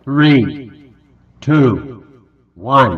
Three, two, one.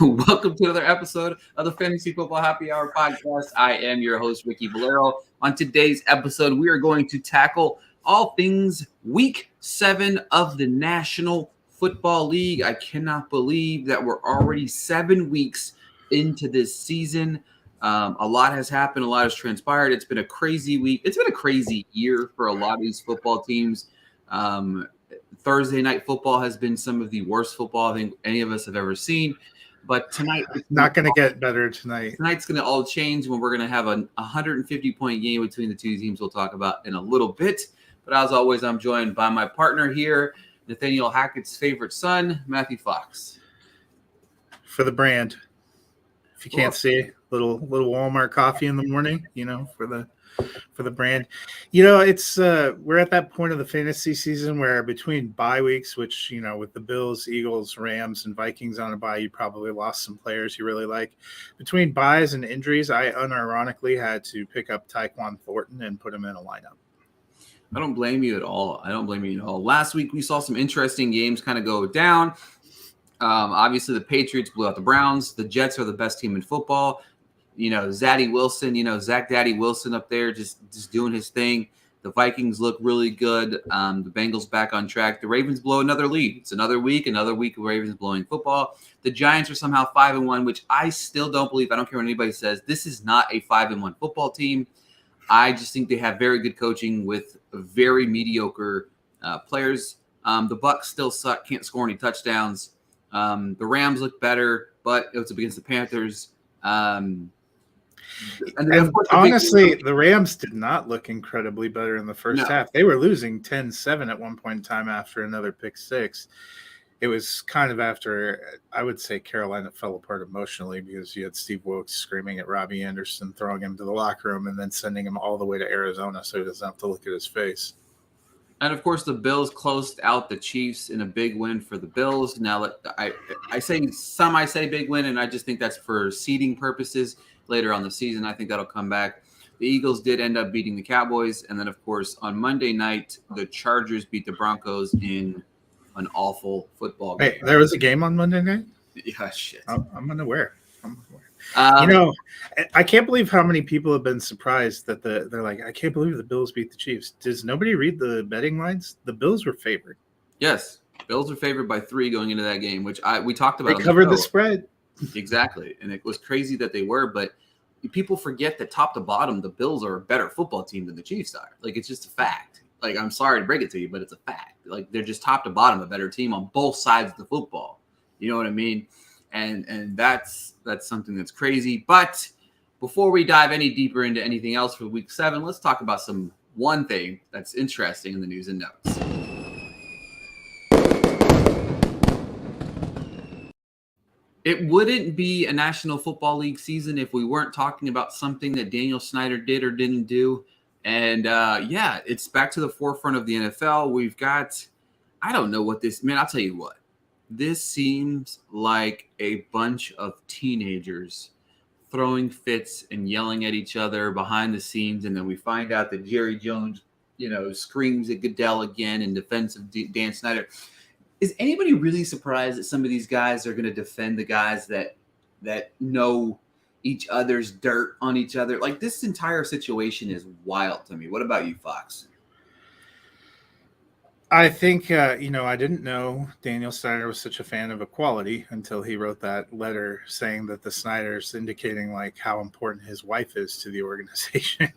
Welcome to another episode of the Fantasy Football Happy Hour podcast. I am your host, Ricky Valero. On today's episode, we are going to tackle all things week 7 of the National Football League. I cannot believe that we're already 7 weeks into this season. A lot has happened. A lot has transpired. It's been a crazy week. It's been a crazy year for a lot of these football teams. Thursday night football has been some of the worst football I think any of us have ever seen. But tonight, it's not going to get better tonight. Tonight's going to all change when we're going to have a 150-point game between the two teams we'll talk about in a little bit. But as always, I'm joined by my partner here, Nathaniel Hackett's favorite son, Matthew Fox. For the brand. If you can't see, little Walmart coffee in the morning, for the brand. It's we're at that point of the fantasy season where between bye weeks, which, with the Bills, Eagles, Rams, and Vikings on a bye, you probably lost some players you really like. Between byes and injuries, I unironically had to pick up Tyquan Thornton and put him in a lineup. I don't blame you at all. Last week, we saw some interesting games kind of go down. Obviously, the Patriots blew out the Browns. The Jets are the best team in football. Zaddy Wilson, Zach Daddy Wilson up there just doing his thing. The Vikings look really good. The Bengals back on track. The Ravens blow another lead. It's another week of Ravens blowing football. The Giants are somehow 5-1, which I still don't believe. I don't care what anybody says. This is not a 5-1 football team. I just think they have very good coaching with very mediocre players. The Bucs still suck. Can't score any touchdowns. The Rams look better, but it was against the Panthers. And honestly, the Rams did not look incredibly better in the first half. They were losing 10-7 at one point in time after another pick six. It was kind of after, I would say, Carolina fell apart emotionally because you had Steve Wilkes screaming at Robbie Anderson, throwing him to the locker room, and then sending him all the way to Arizona so he doesn't have to look at his face. And, of course, the Bills closed out the Chiefs in a big win for the Bills. Now, I say big win, and I just think that's for seeding purposes. Later on the season, I think that'll come back. The Eagles did end up beating the Cowboys. And then, of course, on Monday night, the Chargers beat the Broncos in an awful football game. Hey, there was a game on Monday night? Yeah, shit. I'm unaware. I can't believe how many people have been surprised that they're like, I can't believe the Bills beat the Chiefs. Does nobody read the betting lines? The Bills were favored. Yes. Bills were favored by 3 going into that game, which we talked about. They covered the spread. Exactly. And it was crazy that they were, but people forget that top to bottom, the Bills are a better football team than the Chiefs are. Like, it's just a fact. Like, I'm sorry to break it to you, but it's a fact. Like, they're just top to bottom a better team on both sides of the football. You know what I mean? And that's something that's crazy. But before we dive any deeper into anything else for week 7, let's talk about one thing that's interesting in the news and notes. It wouldn't be a National Football League season if we weren't talking about something that Daniel Snyder did or didn't do. And, it's back to the forefront of the NFL. We've got – I don't know what this – man, I'll tell you what. This seems like a bunch of teenagers throwing fits and yelling at each other behind the scenes. And then we find out that Jerry Jones, screams at Goodell again in defense of Dan Snyder. Is anybody really surprised that some of these guys are going to defend the guys that know each other's dirt on each other? Like, this entire situation is wild to me. What about you, Fox? I think, I didn't know Daniel Snyder was such a fan of equality until he wrote that letter saying that the Snyders, indicating like how important his wife is to the organization,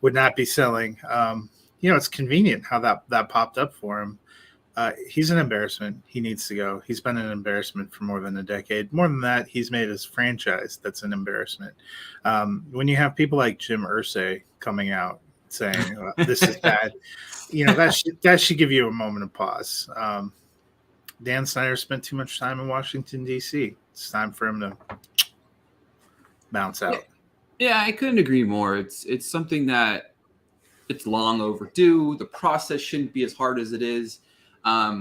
would not be selling. It's convenient how that popped up for him. He's an embarrassment. He needs to go. He's been an embarrassment for more than a decade. More than that, he's made his franchise that's an embarrassment. When you have people like Jim Irsay coming out saying this is bad, that should give you a moment of pause. Dan Snyder spent too much time in Washington, D.C. It's time for him to bounce out. Yeah, I couldn't agree more. It's something that it's long overdue. The process shouldn't be as hard as it is.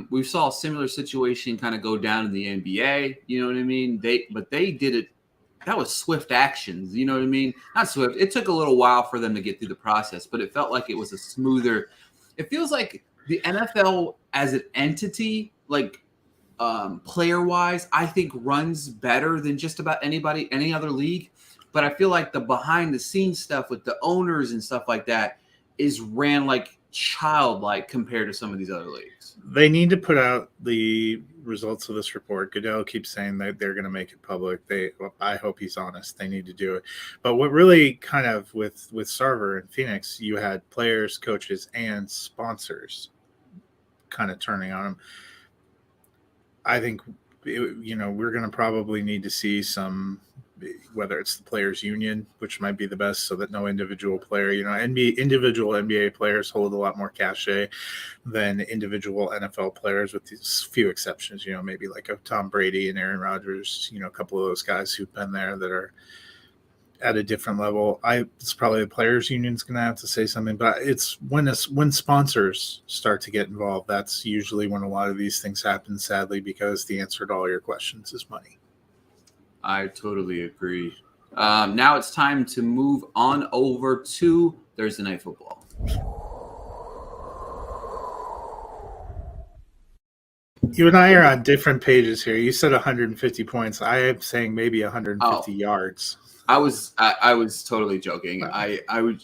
We saw a similar situation kind of go down in the NBA. You know what I mean? They did it swift actions. You know what I mean? Not swift. It took a little while for them to get through the process, but it felt like it was a smoother. It feels like the NFL as an entity, like player wise, I think runs better than just about any other league. But I feel like the behind the scenes stuff with the owners and stuff like that is ran like childlike compared to some of these other leagues. They need to put out the results of this report. Goodell keeps saying that they're going to make it public. I hope he's honest. They need to do it. But what really kind of with Sarver and Phoenix, you had players, coaches, and sponsors kind of turning on him. I think, we're going to probably need to see some, whether it's the players union, which might be the best, so that no individual player, individual NBA players hold a lot more cachet than individual NFL players, with these few exceptions, maybe like a Tom Brady and Aaron Rodgers, a couple of those guys who've been there that are at a different level. It's probably the players union's going to have to say something, but it's when sponsors start to get involved, that's usually when a lot of these things happen, sadly, because the answer to all your questions is money. I totally agree. Now it's time to move on over to Thursday Night Football. You and I are on different pages here. You said 150 points. I am saying maybe 150 yards. I was totally joking.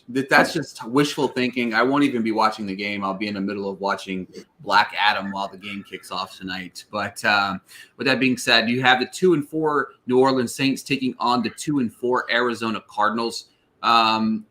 That's just wishful thinking. I won't even be watching the game. I'll be in the middle of watching Black Adam while the game kicks off tonight. But with that being said, you have the 2-4 New Orleans Saints taking on the 2-4 Arizona Cardinals.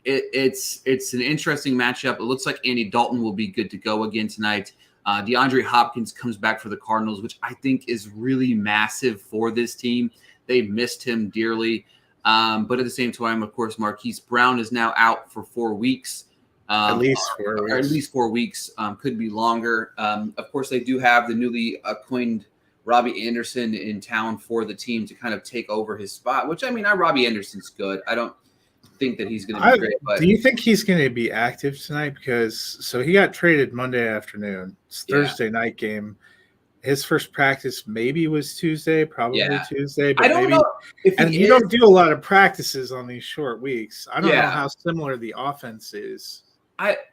It's an interesting matchup. It looks like Andy Dalton will be good to go again tonight. DeAndre Hopkins comes back for the Cardinals, which I think is really massive for this team. They've missed him dearly. But at the same time, of course, Marquise Brown is now out for 4 weeks. At least 4 weeks. Or at least 4 weeks. Could be longer. Of course, they do have the newly acquired Robbie Anderson in town for the team to kind of take over his spot, which, Robbie Anderson's good. I don't think that he's going to be great. But do you think he's going to be active tonight? Because he got traded Monday afternoon. It's Thursday night game. His first practice maybe was Tuesday, probably Tuesday. But I don't know if you don't do a lot of practices on these short weeks. I don't know how similar the offense is.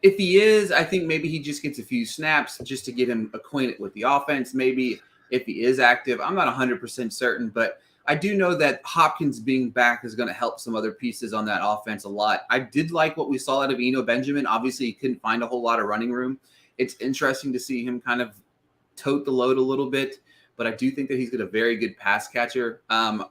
If he is, I think maybe he just gets a few snaps just to get him acquainted with the offense. Maybe if he is active, I'm not 100% certain, but I do know that Hopkins being back is going to help some other pieces on that offense a lot. I did like what we saw out of Eno Benjamin. Obviously, he couldn't find a whole lot of running room. It's interesting to see him kind of tote the load a little bit, but I do think that he's got a very good pass catcher. I'm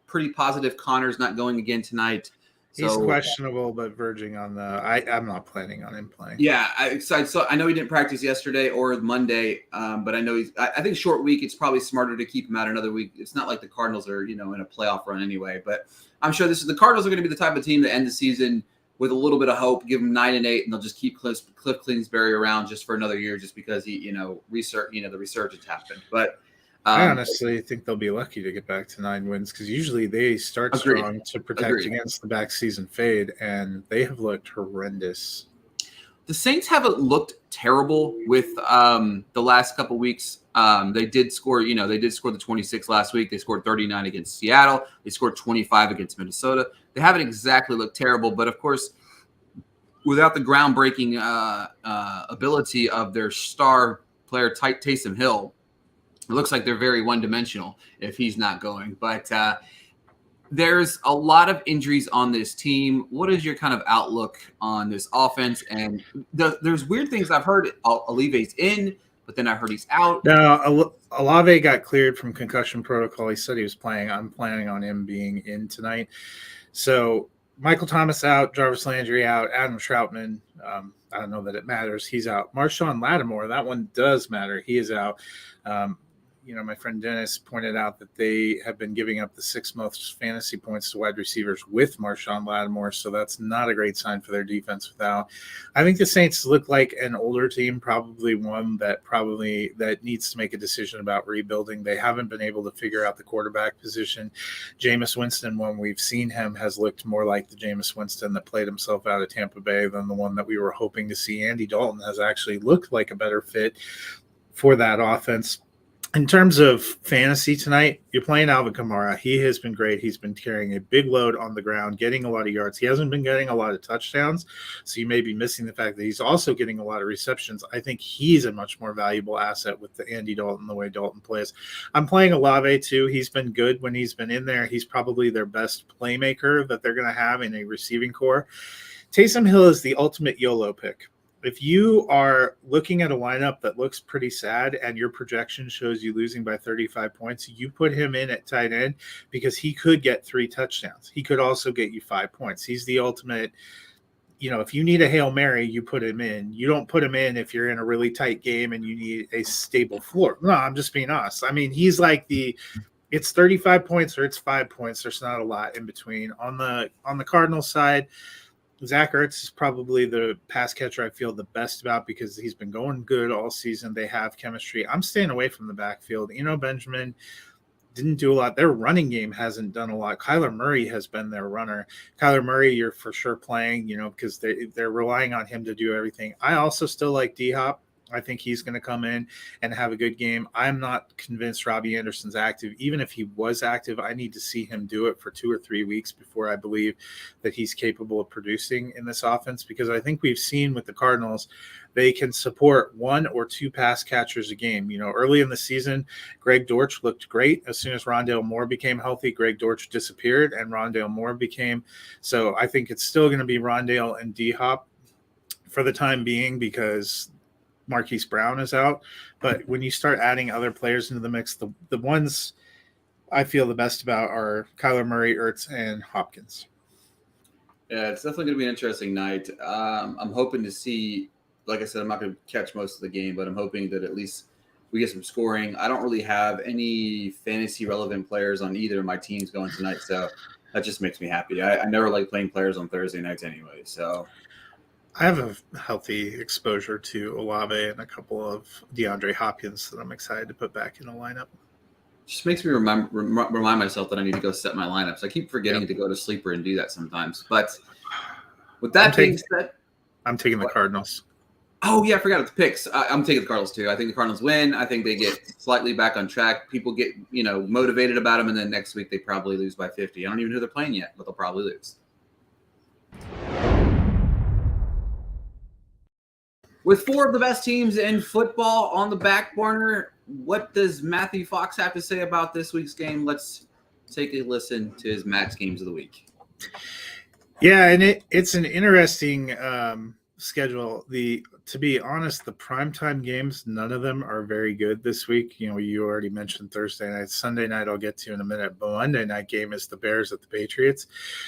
pretty positive Connor's not going again tonight. He's questionable, but verging on the. I'm not planning on him playing. Yeah, I know he didn't practice yesterday or Monday, but I know I think short week. It's probably smarter to keep him out another week. It's not like the Cardinals are in a playoff run anyway. But I'm sure the Cardinals are going to be the type of team to end the season with a little bit of hope. Give them 9-8, and they'll just keep Cliff Kingsbury around just for another year, just because the resurgence happened. But I honestly think they'll be lucky to get back to 9 wins, because usually they start strong to protect against the back season fade, and they have looked horrendous. The Saints haven't looked terrible with the last couple weeks. They did score, they did score the 26 last week. They scored 39 against Seattle. They scored 25 against Minnesota. They haven't exactly looked terrible, but of course, without the groundbreaking ability of their star player Taysom Hill, it looks like they're very one-dimensional if he's not going. But there's a lot of injuries on this team. What is your kind of outlook on this offense? And there's weird things I've heard. Olive's in, but then I heard he's out. No, Olave got cleared from concussion protocol. He said he was playing. I'm planning on him being in tonight. So Michael Thomas out, Jarvis Landry out, Adam Troutman. I don't know that it matters. He's out. Marshawn Lattimore, that one does matter. He is out. My friend Dennis pointed out that they have been giving up the 6th most fantasy points to wide receivers with Marshawn Lattimore, so that's not a great sign for their defense without. I think the Saints look like an older team, probably one that needs to make a decision about rebuilding. They haven't been able to figure out the quarterback position. Jameis Winston, when we've seen him, has looked more like the Jameis Winston that played himself out of Tampa Bay than the one that we were hoping to see. Andy Dalton has actually looked like a better fit for that offense. In terms of fantasy tonight, you're playing Alvin Kamara. He has been great. He's been carrying a big load on the ground, getting a lot of yards. He hasn't been getting a lot of touchdowns, so you may be missing the fact that he's also getting a lot of receptions. I think he's a much more valuable asset with the Andy Dalton, the way Dalton plays. I'm playing Olave too. He's been good when he's been in there. He's probably their best playmaker that they're going to have in a receiving core. Taysom Hill is the ultimate YOLO pick. If you are looking at a lineup that looks pretty sad and your projection shows you losing by 35 points, you put him in at tight end because he could get 3 touchdowns. He could also get you 5 points. He's the ultimate, if you need a Hail Mary, you put him in. You don't put him in if you're in a really tight game and you need a stable floor. No, I'm just being honest. I mean, he's like it's 35 points or it's 5 points. There's not a lot in between. On the Cardinals side, Zach Ertz is probably the pass catcher I feel the best about because he's been going good all season. They have chemistry. I'm staying away from the backfield. Benjamin didn't do a lot. Their running game hasn't done a lot. Kyler Murray has been their runner. Kyler Murray, you're for sure playing, because they're relying on him to do everything. I also still like D-Hop. I think he's going to come in and have a good game. I'm not convinced Robbie Anderson's active. Even if he was active, I need to see him do it for 2 or 3 weeks before I believe that he's capable of producing in this offense, because I think we've seen with the Cardinals, they can support 1 or 2 pass catchers a game. Early in the season, Greg Dortch looked great. As soon as Rondale Moore became healthy, Greg Dortch disappeared and Rondale Moore became. So I think it's still going to be Rondale and D-Hop for the time being because Marquise Brown is out. But when you start adding other players into the mix, the ones I feel the best about are Kyler Murray, Ertz, and Hopkins. Yeah, it's definitely going to be an interesting night. I'm hoping to see, like I said, I'm not going to catch most of the game, but I'm hoping that at least we get some scoring. I don't really have any fantasy relevant players on either of my teams going tonight, so that just makes me happy. I never like playing players on Thursday nights anyway, so I have a healthy exposure to Olave and a couple of DeAndre Hopkins that I'm excited to put back in the lineup. Just makes me remind myself that I need to go set my lineups. I keep forgetting to go to sleeper and do that sometimes. But with that being said, I'm taking the Cardinals. Oh, yeah, I forgot the picks. I'm taking the Cardinals, too. I think the Cardinals win. I think they get slightly back on track. People get, motivated about them, and then next week they probably lose by 50. I don't even know who they're playing yet, but they'll probably lose. With 4 of the best teams in football on the back burner, what does Matthew Fox have to say about this week's game? Let's take a listen to his Max Games of the Week. Yeah, and it's an interesting schedule. To be honest, the primetime games, none of them are very good this week. You already mentioned Thursday night. Sunday night I'll get to in a minute. But Monday night game is the Bears at the Patriots.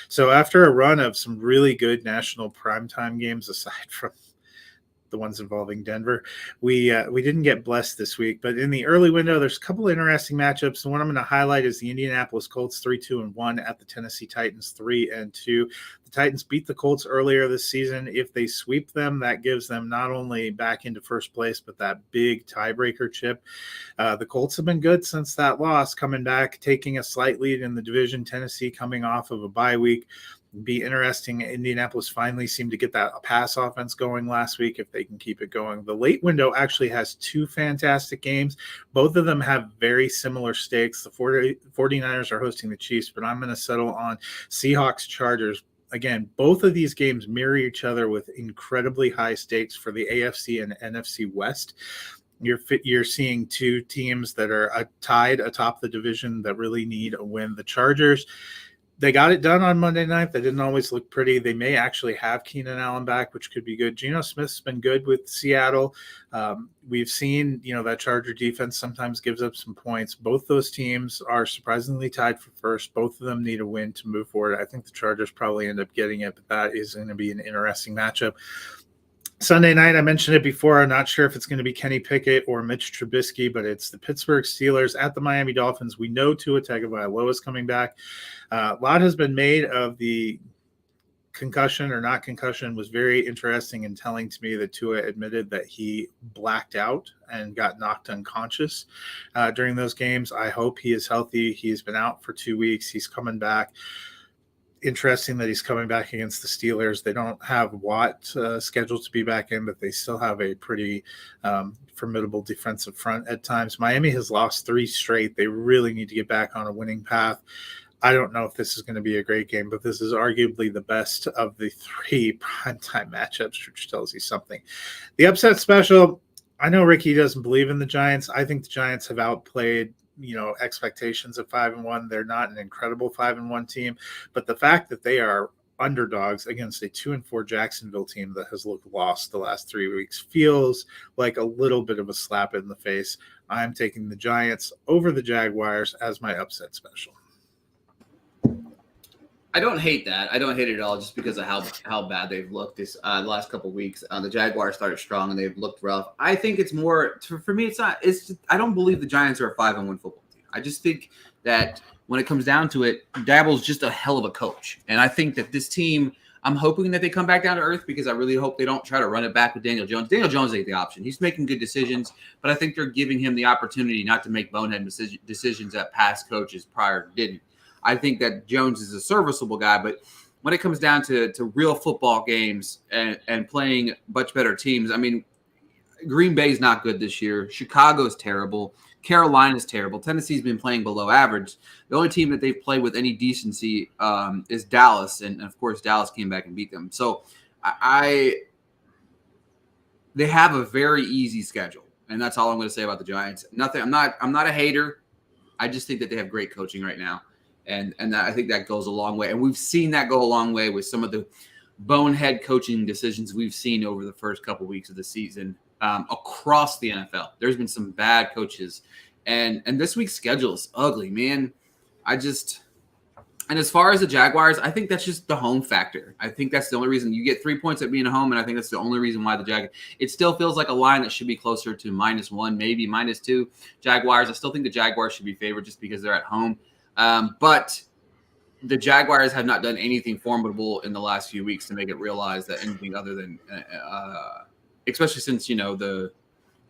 So after a run of some really good national primetime games, aside from the ones involving Denver, we didn't get blessed this week. But in the early window, there's a couple of interesting matchups. The one I'm going to highlight is the Indianapolis Colts 3-2-1 at the Tennessee Titans 3-2. The Titans beat the Colts earlier this season. If they sweep them, that gives them not only back into first place, but that big tiebreaker chip. The Colts have been good since that loss, coming back, taking a slight lead in the division. Tennessee coming off of a bye week. Be interesting. Indianapolis finally seemed to get that pass offense going last week if they can keep it going. The late window actually has 2 fantastic games. Both of them have very similar stakes. The 49ers are hosting the Chiefs, but I'm going to settle on Seahawks Chargers. Again, both of these games mirror each other with incredibly high stakes for the AFC and NFC West. You're seeing 2 teams that are tied atop the division that really need a win. The Chargers, they got it done on Monday night. They didn't always look pretty. They may actually have Keenan Allen back, which could be good. Geno Smith's been good with Seattle. We've seen, that Charger defense sometimes gives up some points. Both those teams are surprisingly tied for first. Both of them need a win to move forward. I think the Chargers probably end up getting it, but that is going to be an interesting matchup. Sunday night, I mentioned it before. I'm not sure if it's going to be Kenny Pickett or Mitch Trubisky, but it's the Pittsburgh Steelers at the Miami Dolphins. We know Tua Tagovailoa is coming back. A lot has been made of the concussion or not concussion. Was very interesting and telling to me that Tua admitted that he blacked out and got knocked unconscious during those games. I hope he is healthy. He's been out for 2 weeks. He's coming back. interesting that he's coming back against the Steelers. They don't have Watt scheduled to be back in, but they still have a pretty formidable defensive front at times. Miami has lost 3 straight. They really need to get back on a winning path. I don't know if this is going to be a great game, but this is arguably the best of the 3 primetime matchups, which tells you something. The upset special, I know Ricky doesn't believe in the Giants. I think the Giants have outplayed expectations of 5-1. They're not an incredible 5-1 team, but the fact that they are underdogs against a 2-4 Jacksonville team that has looked lost the last 3 weeks feels like a little bit of a slap in the face. I'm taking the Giants over the Jaguars as my upset special. I don't hate that. I don't hate it at all, just because of how bad they've looked this the last couple of weeks. The Jaguars started strong and they've looked rough. I think it's more for me. It's not. It's just, I don't believe the Giants are a 5-1 football team. I just think that when it comes down to it, Daboll's just a hell of a coach, and I think that this team. I'm hoping that they come back down to earth, because I really hope they don't try to run it back with Daniel Jones. Daniel Jones ain't the option. He's making good decisions, but I think they're giving him the opportunity not to make bonehead decisions that past coaches prior didn't. I think that Jones is a serviceable guy, but when it comes down to real football games and playing much better teams, I mean, Green Bay's not good this year. Chicago's terrible. Carolina's terrible. Tennessee's been playing below average. The only team that they've played with any decency is Dallas, and of course Dallas came back and beat them. So they have a very easy schedule, and that's all I'm going to say about the Giants. Nothing. I'm not a hater. I just think that they have great coaching right now. And I think that goes a long way. And we've seen that go a long way with some of the bonehead coaching decisions we've seen over the first couple of weeks of the season across the NFL. There's been some bad coaches. And this week's schedule is ugly, man. And as far as the Jaguars, I think that's just the home factor. I think that's the only reason. You get 3 points at being at home, and I think that's the only reason why the Jaguars. It still feels like a line that should be closer to -1, maybe -2. Jaguars, I still think the Jaguars should be favored just because they're at home. But the Jaguars have not done anything formidable in the last few weeks to make it realize that anything other than, especially since the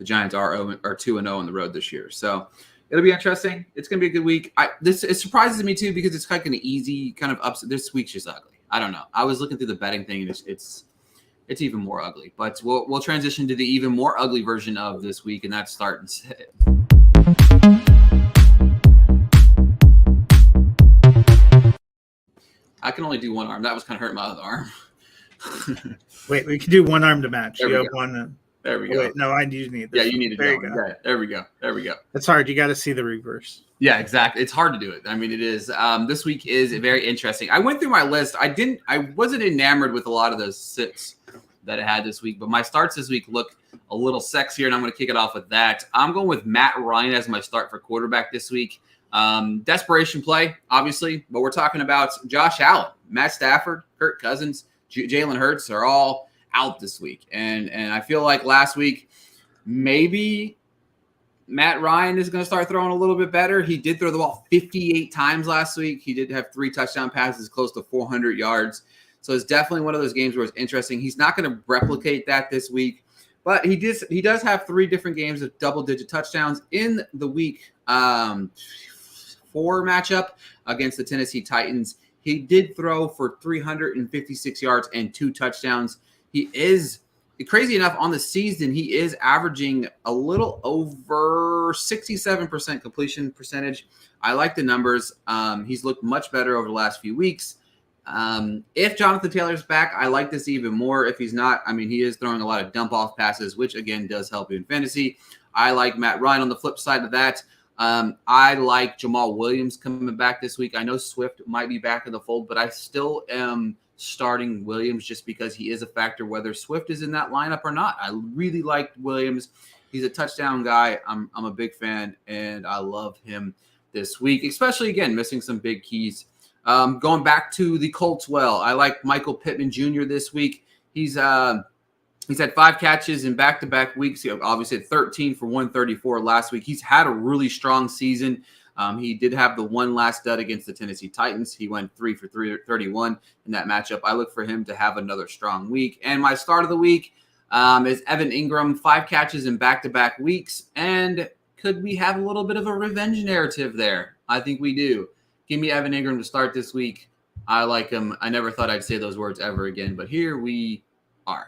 Giants are 2-0 on the road this year. So it'll be interesting. It's going to be a good week. It surprises me too, because it's like an easy kind of upset. This week's just ugly. I don't know. I was looking through the betting thing, and it's even more ugly. But we'll transition to the even more ugly version of this week, and that's starting. I can only do one arm. That was kind of hurting my other arm. Wait, we can do one arm to match. There you we have go. one. There we go. Wait, no, I do need this. Yeah, you need to There go. you go. Yeah, there we go. There we go. That's hard. You got to see the reverse. Yeah, exactly. It's hard to do it. I mean, it is. This week is very interesting. I went through my list. I wasn't enamored with a lot of those sits that I had this week, but my starts this week look a little sexier, and I'm going to kick it off with that. I'm going with Matt Ryan as my start for quarterback this week. Desperation play, obviously, but we're talking about Josh Allen, Matt Stafford, Kirk Cousins, Jalen Hurts are all out this week. And I feel like last week, maybe Matt Ryan is going to start throwing a little bit better. He did throw the ball 58 times last week. He did have 3 touchdown passes, close to 400 yards. So it's definitely one of those games where it's interesting. He's not going to replicate that this week, but he does have 3 different games of double-digit touchdowns in the week 4 matchup against the Tennessee Titans. He did throw for 356 yards and 2 touchdowns. He is, crazy enough, on the season, he is averaging a little over 67% completion percentage. I like the numbers. He's looked much better over the last few weeks. If Jonathan Taylor's back, I like this even more. If he's not, I mean, he is throwing a lot of dump-off passes, which, again, does help you in fantasy. I like Matt Ryan on the flip side of that. I like Jamal Williams coming back this week. I know Swift might be back in the fold, but I still am starting Williams just because he is a factor, whether Swift is in that lineup or not. I really like Williams. He's a touchdown guy. I'm a big fan, and I love him this week, especially, again, missing some big keys. Going back to the Colts, I like Michael Pittman Jr. this week. He's had 5 catches in back-to-back weeks. He obviously had 13 for 134 last week. He's had a really strong season. He did have the one last dud against the Tennessee Titans. He went 3 for 31 in that matchup. I look for him to have another strong week. And my start of the week is Evan Ingram, 5 catches in back-to-back weeks. And could we have a little bit of a revenge narrative there? I think we do. Give me Evan Ingram to start this week. I like him. I never thought I'd say those words ever again, but here we are.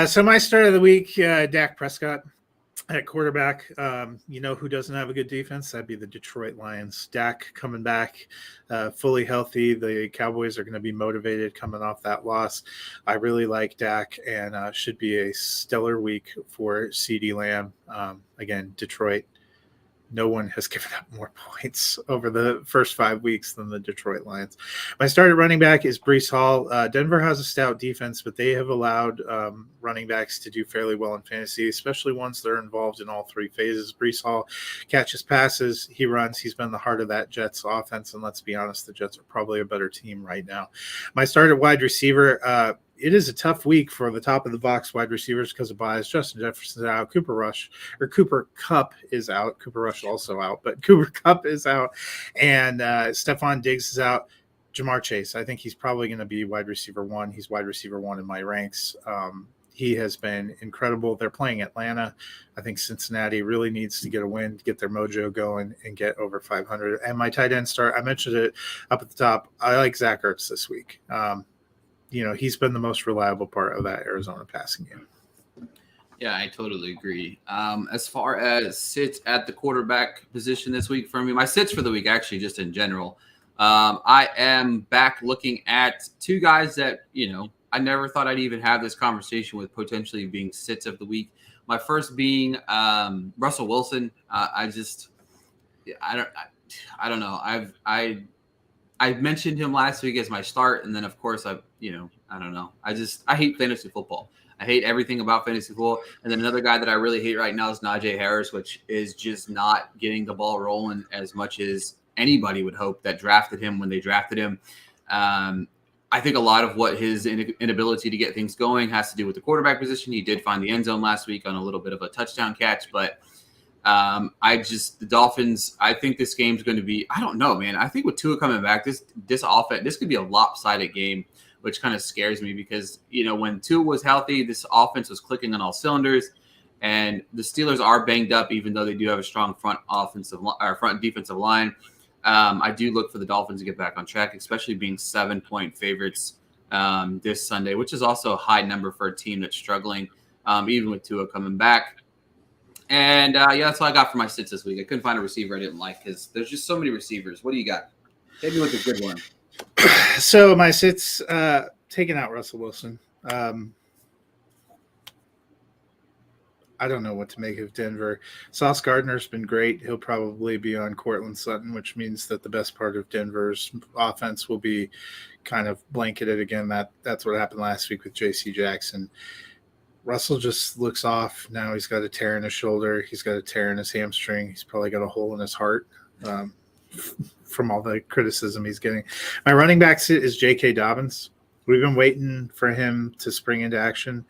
So my start of the week, Dak Prescott at quarterback. You know who doesn't have a good defense? That'd be the Detroit Lions. Dak coming back fully healthy. The Cowboys are going to be motivated coming off that loss. I really like Dak, and should be a stellar week for CeeDee Lamb. Again, Detroit. No one has given up more points over the first 5 weeks than the Detroit Lions. My starting running back is Breece Hall. Denver has a stout defense, but they have allowed running backs to do fairly well in fantasy, especially once they're involved in all three phases. Breece Hall catches passes, he runs. He's been the heart of that Jets offense, and let's be honest, the Jets are probably a better team right now. My starting wide receiver, it is a tough week for the top of the box wide receivers because of buys. Justin Jefferson's out. Cooper Kupp is out. Cooper Rush also out, but Cooper Kupp is out. And Stephon Diggs is out. Jamar Chase, I think he's probably going to be wide receiver one. He's wide receiver one in my ranks. He has been incredible. They're playing Atlanta. I think Cincinnati really needs to get a win to get their mojo going and get over 500. And my tight end start, I mentioned it up at the top. I like Zach Ertz this week. He's been the most reliable part of that Arizona passing game. Yeah, I totally agree. As far as sits at the quarterback position this week for me, my sits for the week, actually, just in general, I am back looking at two guys that, I never thought I'd even have this conversation with potentially being sits of the week. My first being Russell Wilson. I don't know. I mentioned him last week as my start, and then of course I don't know. I hate fantasy football. I hate everything about fantasy football. And then another guy that I really hate right now is Najee Harris, which is just not getting the ball rolling as much as anybody would hope that drafted him when they drafted him. I think a lot of what his inability to get things going has to do with the quarterback position. He did find the end zone last week on a little bit of a touchdown catch, but the Dolphins, I think this game's going to be, I don't know, man. I think with Tua coming back, this offense, this could be a lopsided game, which kind of scares me because, when Tua was healthy, this offense was clicking on all cylinders, and the Steelers are banged up, even though they do have a strong front defensive line. I do look for the Dolphins to get back on track, especially being 7-point favorites this Sunday, which is also a high number for a team that's struggling, even with Tua coming back. And, that's all I got for my sits this week. I couldn't find a receiver I didn't like because there's just so many receivers. What do you got? Hit me with a good one. So my sits, taking out Russell Wilson. I don't know what to make of Denver. Sauce Gardner's been great. He'll probably be on Cortland Sutton, which means that the best part of Denver's offense will be kind of blanketed again. That's what happened last week with J.C. Jackson. Russell just looks off. Now he's got a tear in his shoulder. He's got a tear in his hamstring. He's probably got a hole in his heart from all the criticism he's getting. My running back sit is J.K. Dobbins. We've been waiting for him to spring into action.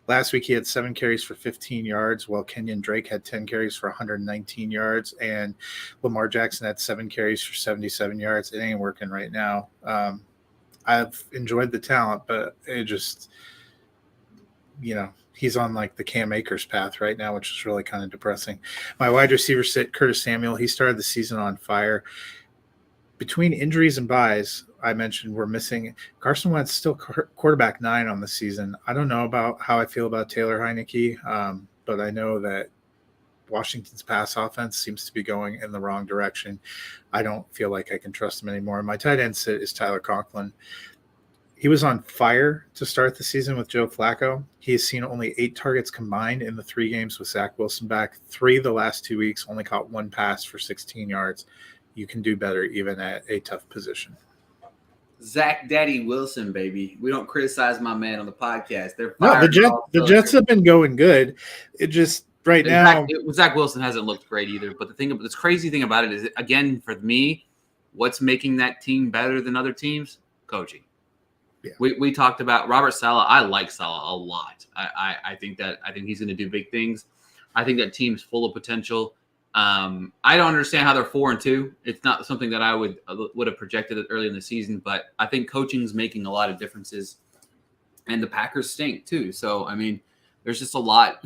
Last week he had 7 carries for 15 yards, while Kenyon Drake had 10 carries for 119 yards, and Lamar Jackson had 7 carries for 77 yards. It ain't working right now. I've enjoyed the talent, but it just, he's on like the Cam Akers path right now, which is really kind of depressing. My wide receiver sit, Curtis Samuel. He started the season on fire. Between injuries and buys, I mentioned we're missing Carson Wentz, still quarterback 9 on the season. I don't know about how I feel about Taylor Heineke, but I know that Washington's pass offense seems to be going in the wrong direction. I don't feel like I can trust him anymore. My tight end sit is Tyler Conklin. He was on fire to start the season with Joe Flacco. He has seen only 8 targets combined in the 3 games with Zach Wilson back. 3 the last 2 weeks, only caught 1 pass for 16 yards. You can do better even at a tough position. Zach Daddy Wilson, baby. We don't criticize my man on the podcast. The Jets have been going good. It just now. Zach Wilson hasn't looked great either. But this crazy thing about it is, again, for me, what's making that team better than other teams? Coaching. Yeah. We talked about Robert Saleh. I like Saleh a lot. I think he's going to do big things. I think that team's full of potential. I don't understand how they're 4-2. It's not something that I would have projected early in the season, but I think coaching's making a lot of differences, and the Packers stink too. So, I mean, there's just a lot.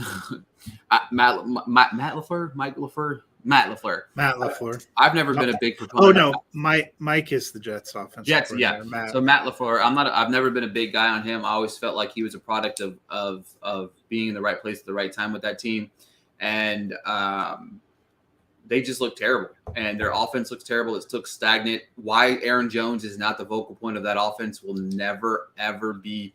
Mike LaFleur, Matt LaFleur. Matt LaFleur. I've never been a big proponent. Oh no, Mike is the Jets offensive Jets, yeah. coordinator. Matt. So Matt LaFleur, I've never been a big guy on him. I always felt like he was a product of being in the right place at the right time with that team, and they just look terrible, and their offense looks terrible. It looks stagnant. Why Aaron Jones is not the vocal point of that offense will never, ever be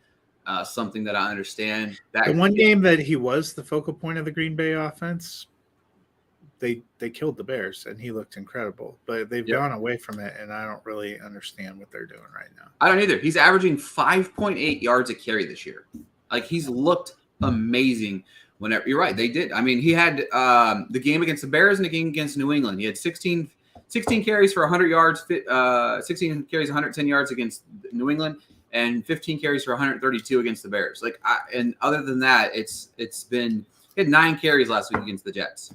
something that I understand. The one game that he was the focal point of the Green Bay offense, they killed the Bears, and he looked incredible. But they've gone away from it, and I don't really understand what they're doing right now. I don't either. He's averaging 5.8 yards a carry this year. Like, he's looked amazing. Whenever you're right, they did. I mean, he had the game against the Bears and the game against New England. He had 16 carries for 100 yards, 16 carries, 110 yards against New England, and 15 carries for 132 against the Bears. And other than that, it's been he had 9 carries last week against the Jets.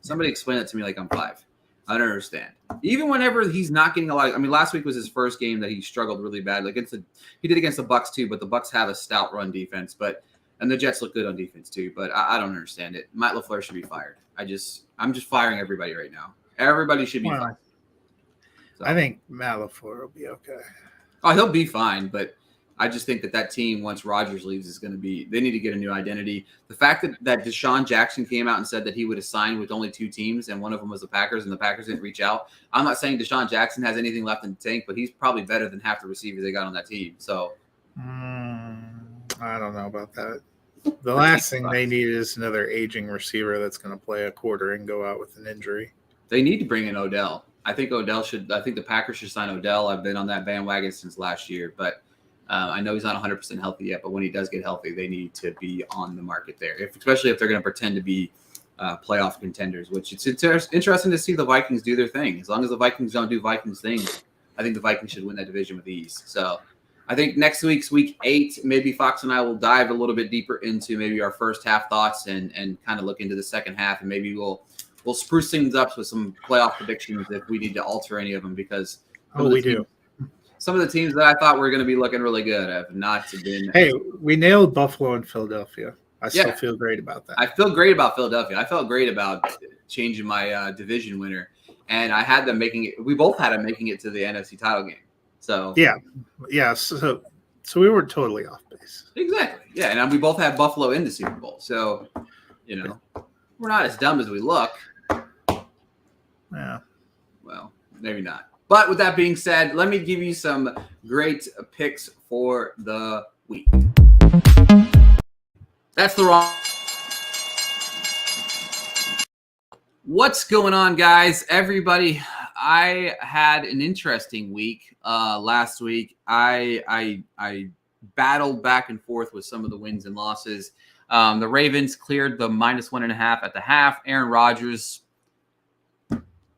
Somebody explain that to me like I'm 5. I don't understand. Even whenever he's not getting a lot. I mean, last week was his first game that he struggled really bad. He did against the Bucs too, but the Bucs have a stout run defense, and the Jets look good on defense too, but I don't understand it. Matt LaFleur should be fired. I'm just firing everybody right now. Everybody should be fired. So, I think Matt LaFleur will be okay. Oh, he'll be fine, but I just think that team, once Rodgers leaves, is going to be – they need to get a new identity. The fact that Deshaun Jackson came out and said that he would have signed with only 2 teams, and one of them was the Packers, and the Packers didn't reach out. I'm not saying Deshaun Jackson has anything left in the tank, but he's probably better than half the receivers they got on that team. So I don't know about that. The last thing they need is another aging receiver that's going to play a quarter and go out with an injury. They need to bring in Odell. I think the Packers should sign Odell. I've been on that bandwagon since last year, but I know he's not 100% healthy yet. But when he does get healthy, they need to be on the market there, especially if they're going to pretend to be playoff contenders, which it's interesting to see the Vikings do their thing. As long as the Vikings don't do Vikings things, I think the Vikings should win that division with ease. So I think next week's week 8, maybe Fox and I will dive a little bit deeper into maybe our first half thoughts and kind of look into the second half, and maybe we'll spruce things up with some playoff predictions if we need to alter any of them, because some of the teams that I thought were going to be looking really good have not been. Hey, we nailed Buffalo and Philadelphia. I still feel great about that. I feel great about Philadelphia. I felt great about changing my division winner, and I had them making it. We both had them making it to the NFC title game. So yeah. So we were totally off base. Exactly. Yeah, and we both had Buffalo in the Super Bowl. So we're not as dumb as we look. Yeah. Well, maybe not. But with that being said, let me give you some great picks for the week. That's the wrong. What's going on, guys? Everybody, I had an interesting week last week. I battled back and forth with some of the wins and losses. The Ravens cleared the -1.5 at the half. Aaron Rodgers,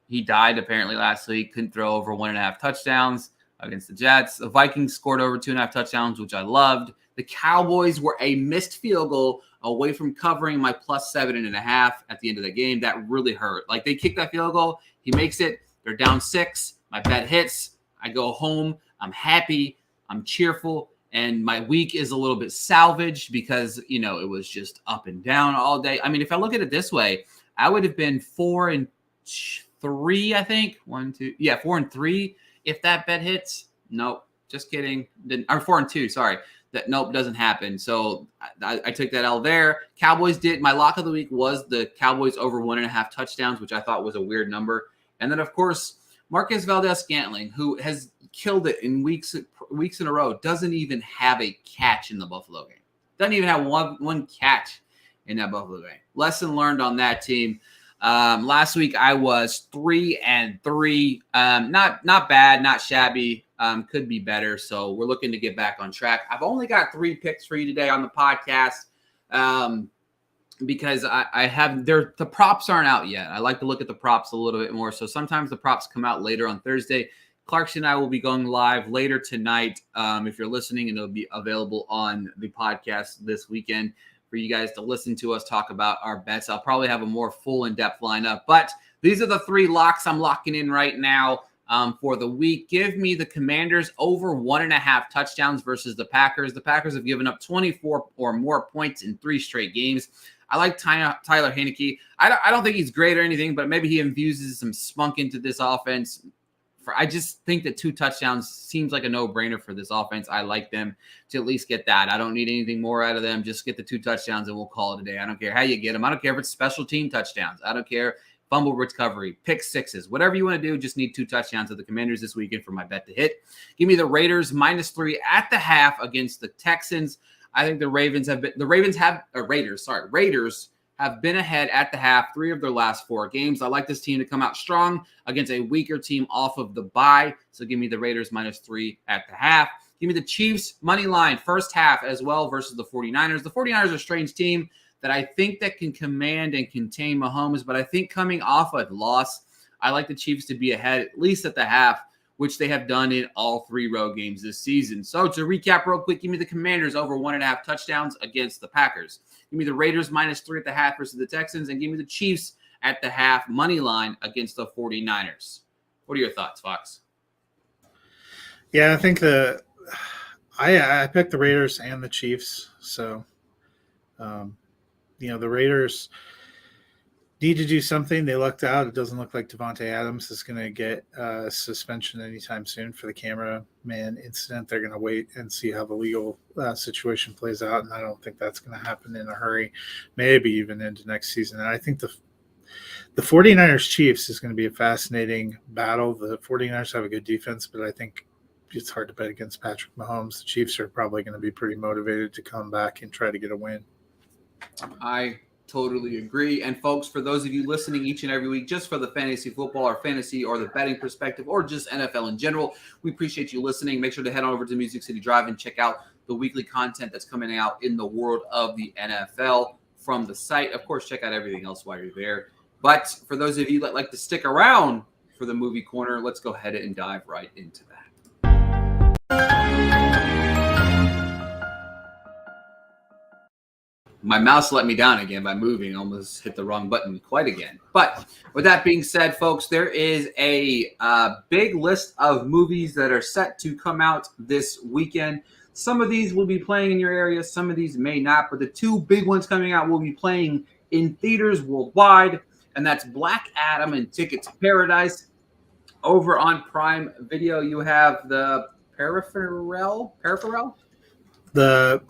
he died apparently last week. Couldn't throw over 1.5 touchdowns against the Jets. The Vikings scored over 2.5 touchdowns, which I loved. The Cowboys were a missed field goal away from covering my +7.5 at the end of the game. That really hurt. Like, they kicked that field goal. He makes it. They're down 6. My bet hits. I go home. I'm happy. I'm cheerful. And my week is a little bit salvaged because, it was just up and down all day. I mean, if I look at it this way, I would have been 4-3, I think. 4-3 if that bet hits. Nope. Just kidding. Or 4-2, sorry. Nope, doesn't happen. So I took that L there. Cowboys did. My lock of the week was the Cowboys over 1.5 touchdowns, which I thought was a weird number. And then, of course, Marquez Valdes-Scantling, who has killed it in weeks in a row, doesn't even have a catch in the Buffalo game. Doesn't even have one catch in that Buffalo game. Lesson learned on that team. Last week I was 3-3. Not bad, not shabby. Could be better. So we're looking to get back on track. I've only got 3 picks for you today on the podcast because the props aren't out yet. I like to look at the props a little bit more. So sometimes the props come out later on Thursday. Clarkson and I will be going live later tonight. If you're listening, and it'll be available on the podcast this weekend for you guys to listen to us talk about our bets. I'll probably have a more full in-depth lineup, but these are the 3 locks I'm locking in right now for the week. Give me the Commanders over 1.5 touchdowns versus the Packers. The Packers have given up 24 or more points in 3 straight games. I like Tyler Heineke. I don't think he's great or anything, but maybe he infuses some spunk into this offense. I just think that 2 touchdowns seems like a no-brainer for this offense. I like them to at least get that. I don't need anything more out of them. Just get the 2 touchdowns and we'll call it a day. I don't care how you get them. I don't care if it's special team touchdowns. I don't care. Fumble recovery, pick sixes, whatever you want to do, just need 2 touchdowns of the Commanders this weekend for my bet to hit. Give me the Raiders -3 at the half against the Texans. I think Raiders have been ahead at the half 3 of their last 4 games. I like this team to come out strong against a weaker team off of the bye. So give me the Raiders -3 at the half. Give me the Chiefs money line first half as well versus the 49ers. The 49ers are a strange team that I think that can command and contain Mahomes, but I think coming off a loss, I like the Chiefs to be ahead at least at the half, which they have done in all 3 road games this season. So to recap real quick, give me the Commanders over 1.5 touchdowns against the Packers. Give me the Raiders -3 at the half versus the Texans, and give me the Chiefs at the half money line against the 49ers. What are your thoughts, Fox? Yeah, I think I picked the Raiders and the Chiefs. So, the Raiders need to do something. They lucked out. It doesn't look like Devontae Adams is going to get a suspension anytime soon for the cameraman incident. They're going to wait and see how the legal situation plays out, and I don't think that's going to happen in a hurry, maybe even into next season. And I think the 49ers Chiefs is going to be a fascinating battle. The 49ers have a good defense, but I think it's hard to bet against Patrick Mahomes. The Chiefs are probably going to be pretty motivated to come back and try to get a win. I totally agree. And folks, for those of you listening each and every week, just for the fantasy football or fantasy or the betting perspective or just NFL in general, we appreciate you listening. Make sure to head on over to Music City Drive and check out the weekly content that's coming out in the world of the NFL from the site. Of course, check out everything else while you're there. But for those of you that like to stick around for the movie corner, let's go ahead and dive right into that. My mouse let me down again by moving. Almost hit the wrong button quite again. But with that being said, folks, there is a big list of movies that are set to come out this weekend. Some of these will be playing in your area. Some of these may not. But the 2 big ones coming out will be playing in theaters worldwide. And that's Black Adam and Ticket to Paradise. Over on Prime Video, you have the Peripheral? The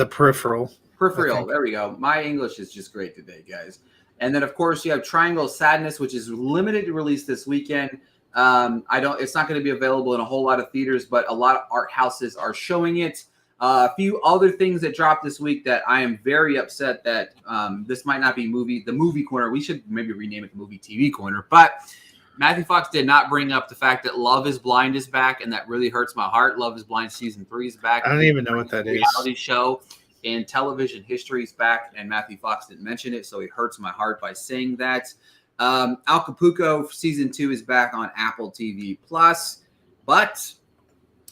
Peripheral. Peripheral. There we go. My English is just great today, guys. And then, of course, you have Triangle of Sadness, which is limited to release this weekend. It's not going to be available in a whole lot of theaters, but a lot of art houses are showing it. A few other things that dropped this week that I am very upset that this might not be the movie corner. We should maybe rename it the movie TV corner. But Matthew Fox did not bring up the fact that Love is Blind is back, and that really hurts my heart. Love is Blind season 3 is back. I don't even know what that is. Reality show in television history is back, and Matthew Fox didn't mention it, so it hurts my heart by saying that. Acapulco season 2 is back on Apple TV Plus. But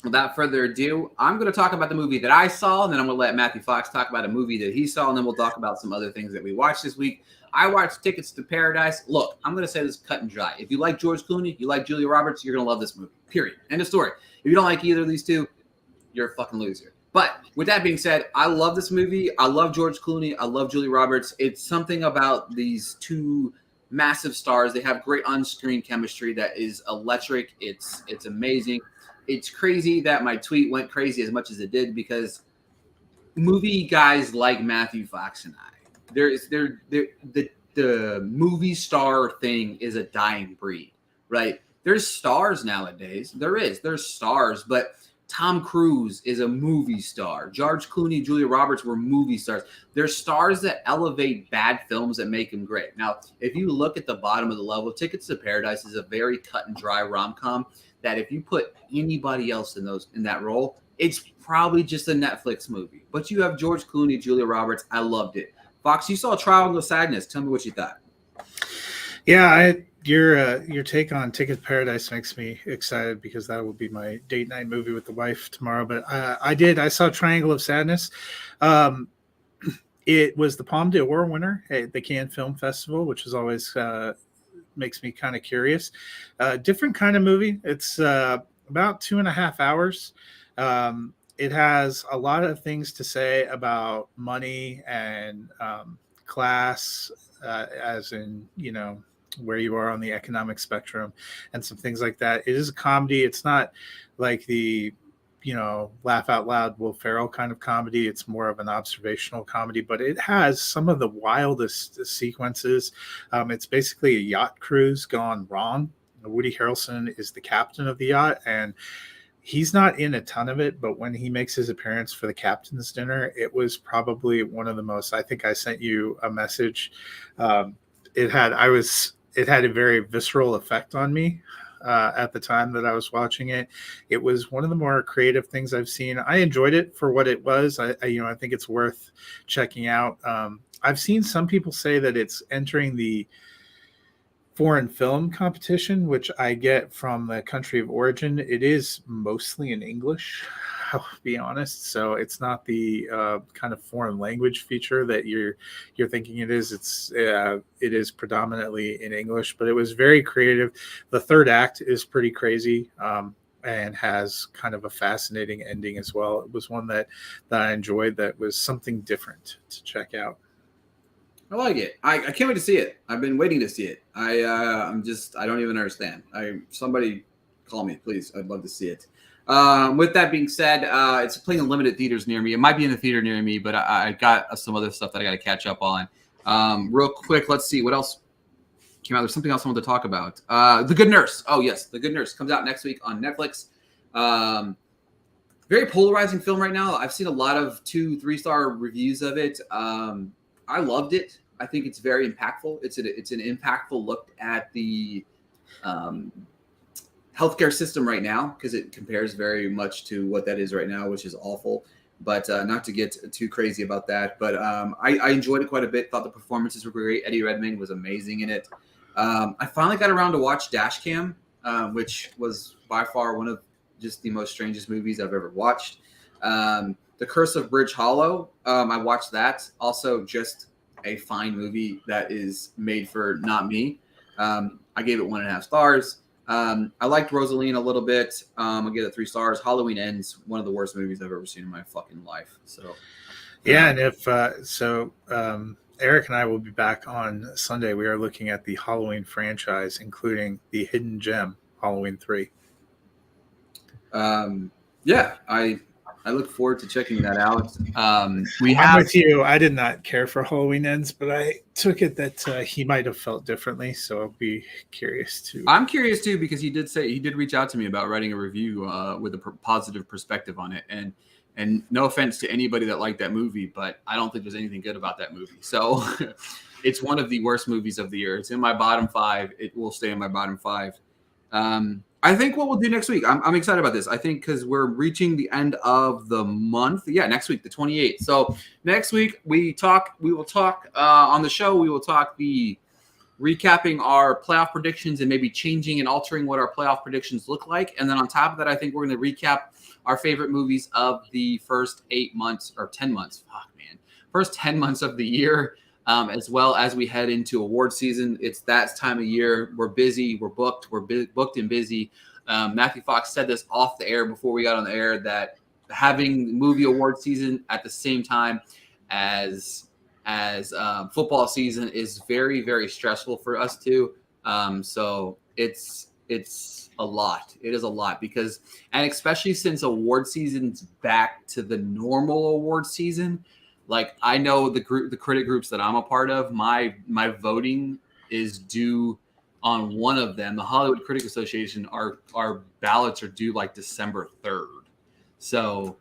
without further ado, I'm going to talk about the movie that I saw, and then I'm going to let Matthew Fox talk about a movie that he saw, and then we'll talk about some other things that we watched this week. I watched Tickets to Paradise. Look, I'm going to say this cut and dry. If you like George Clooney, you like Julia Roberts, you're going to love this movie. Period. End of story. If you don't like either of these two, you're a fucking loser. But with that being said, I love this movie. I love George Clooney. I love Julia Roberts. It's something about these 2 massive stars. They have great on-screen chemistry that is electric. It's amazing. It's crazy that my tweet went crazy as much as it did because movie guys like Matthew Fox and I, the movie star thing is a dying breed, right? There's stars nowadays. There's stars, but Tom Cruise is a movie star. George Clooney, Julia Roberts were movie stars. They're stars that elevate bad films that make them great. Now, if you look at the bottom of the level, Tickets to Paradise is a very cut and dry rom-com that if you put anybody else in that role, it's probably just a Netflix movie. But you have George Clooney, Julia Roberts. I loved it. Fox, you saw Triangle of Sadness. Tell me what you thought. Yeah, your take on Ticket to Paradise makes me excited because that will be my date night movie with the wife tomorrow. But I saw Triangle of Sadness. It was the Palme d'Or winner at the Cannes Film Festival, which is always makes me kind of curious. Different kind of movie. It's about 2.5 hours. It has a lot of things to say about money and class, as in, where you are on the economic spectrum and some things like that. It is a comedy. It's not like the, laugh out loud Will Ferrell kind of comedy. It's more of an observational comedy, but it has some of the wildest sequences. It's basically a yacht cruise gone wrong. Woody Harrelson is the captain of the yacht, and he's not in a ton of it, but when he makes his appearance for the captain's dinner, it was probably one of the most, I think I sent you a message. It had a very visceral effect on me at the time that I was watching it. It was one of the more creative things I've seen. I enjoyed it for what it was. I think it's worth checking out. I've seen some people say that it's entering the foreign film competition, which I get from the country of origin. It is mostly in English, I'll be honest. So it's not the kind of foreign language feature that you're thinking it is. It is predominantly in English, but it was very creative. The third act is pretty crazy, and has kind of a fascinating ending as well. It was one that I enjoyed. That was something different to check out. I like it. I can't wait to see it. I've been waiting to see it. I don't even understand. Somebody call me, please. I'd love to see it. With that being said, it's playing in limited theaters near me. It might be in the theater near me, but I got some other stuff that I got to catch up on. Real quick, let's see what else came out. There's something else I wanted to talk about. The Good Nurse. Oh yes, The Good Nurse comes out next week on Netflix. Very polarizing film right now. I've seen a lot of 2-3 star reviews of it. I loved it. I think it's very impactful. It's an impactful look at the healthcare system right now, because it compares very much to what that is right now, which is awful. But not to get too crazy about that. But I enjoyed it quite a bit. Thought the performances were great. Eddie Redmayne was amazing in it. I finally got around to watch Dashcam, which was by far one of just the most strangest movies I've ever watched. The Curse of Bridge Hollow, I watched that. Also just a fine movie that is made for not me. I gave it 1.5 stars. I liked Rosaline a little bit. I'll give it 3 stars. Halloween Ends, one of the worst movies I've ever seen in my fucking life. So, yeah, and if Eric and I will be back on Sunday. We are looking at the Halloween franchise, including the Hidden Gem, Halloween 3. Yeah, I look forward to checking that out. I'm with you. I did not care for Halloween Ends, but I took it that he might have felt differently. So I'll be curious too. I'm curious too, because he did reach out to me about writing a review with a positive perspective on it. And no offense to anybody that liked that movie, but I don't think there's anything good about that movie. So it's one of the worst movies of the year. It's in my bottom 5. It will stay in my bottom 5. I think what we'll do next week, I'm excited about this. I think because we're reaching the end of the month. Yeah, next week, the 28th. So next week we will talk on the show. We will talk recapping our playoff predictions and maybe changing and altering what our playoff predictions look like. And then on top of that, I think we're going to recap our favorite movies of the first 8 months or 10 months. Fuck, man. First 10 months of the year. As well as we head into award season. It's that time of year. We're busy. We're booked. We're booked and busy. Matthew Fox said this off the air before we got on the air, that having movie award season at the same time as football season is very, very stressful for us too. So it's a lot. It is a lot and especially since award season's back to the normal award season. Like, I know the critic groups that I'm a part of, my voting is due on one of them. The Hollywood Critic Association, our ballots are due like December 3rd. So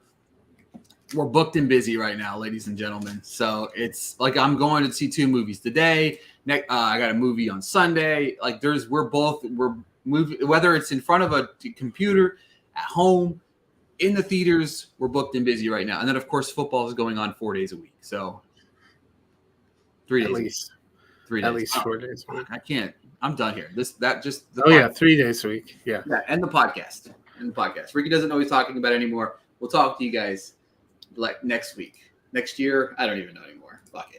we're booked and busy right now, ladies and gentlemen. So it's like I'm going to see 2 movies today. I got a movie on Sunday. Like we're moving, whether it's in front of a computer, at home, in the theaters, we're booked and busy right now. And then, of course, football is going on 4 days a week. So 3 days. At least. 3 days. At least 4 days a week. I can't. I'm done here. 3 days a week. Yeah. And the podcast. Ricky doesn't know what he's talking about anymore. We'll talk to you guys like next week. Next year, I don't even know anymore. Fuck it.